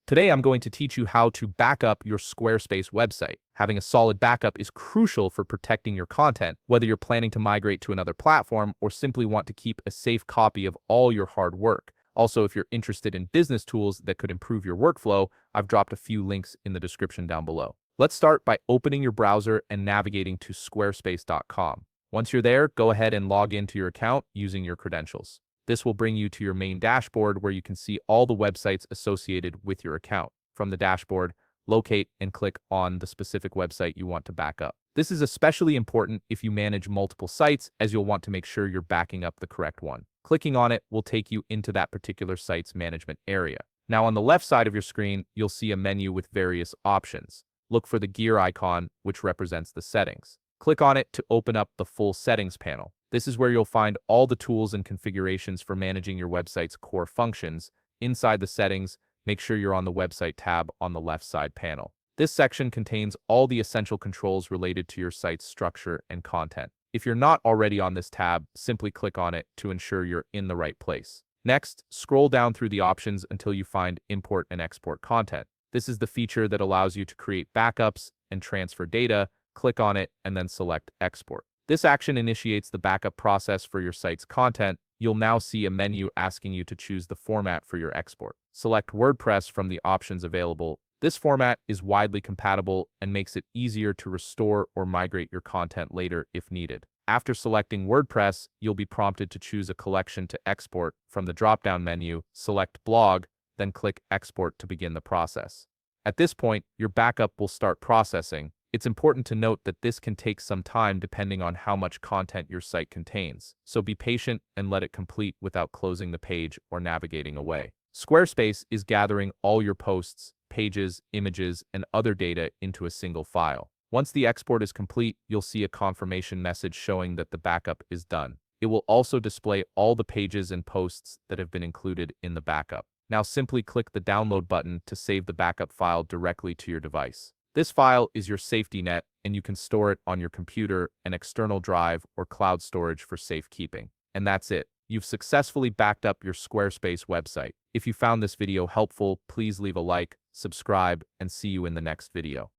Today, I'm going to teach you how to back up your Squarespace website. Having a solid backup is crucial for protecting your content, whether you're planning to migrate to another platform or simply want to keep a safe copy of all your hard work. Also, if you're interested in business tools that could improve your workflow, I've dropped a few links in the description down below. Let's start by opening your browser and navigating to squarespace.com. Once you're there, go ahead and log into your account using your credentials. This will bring you to your main dashboard where you can see all the websites associated with your account. From the dashboard, locate and click on the specific website you want to back up. This is especially important if you manage multiple sites, as you'll want to make sure you're backing up the correct one. Clicking on it will take you into that particular site's management area. Now on the left side of your screen, you'll see a menu with various options. Look for the gear icon, which represents the settings. Click on it to open up the full settings panel. This is where you'll find all the tools and configurations for managing your website's core functions. Inside the settings, make sure you're on the website tab on the left side panel. This section contains all the essential controls related to your site's structure and content. If you're not already on this tab, simply click on it to ensure you're in the right place. Next, scroll down through the options until you find Import and Export Content. This is the feature that allows you to create backups and transfer data. Click on it and then select Export. This action initiates the backup process for your site's content. You'll now see a menu asking you to choose the format for your export. Select WordPress from the options available. This format is widely compatible and makes it easier to restore or migrate your content later if needed. After selecting WordPress, you'll be prompted to choose a collection to export. From the drop-down menu, select Blog, then click Export to begin the process. At this point, your backup will start processing. It's important to note that this can take some time depending on how much content your site contains, so be patient and let it complete without closing the page or navigating away. Squarespace is gathering all your posts, pages, images, and other data into a single file. Once the export is complete, you'll see a confirmation message showing that the backup is done. It will also display all the pages and posts that have been included in the backup. Now simply click the download button to save the backup file directly to your device. This file is your safety net, and you can store it on your computer, an external drive, or cloud storage for safekeeping. And that's it. You've successfully backed up your Squarespace website. If you found this video helpful, please leave a like, subscribe, and see you in the next video.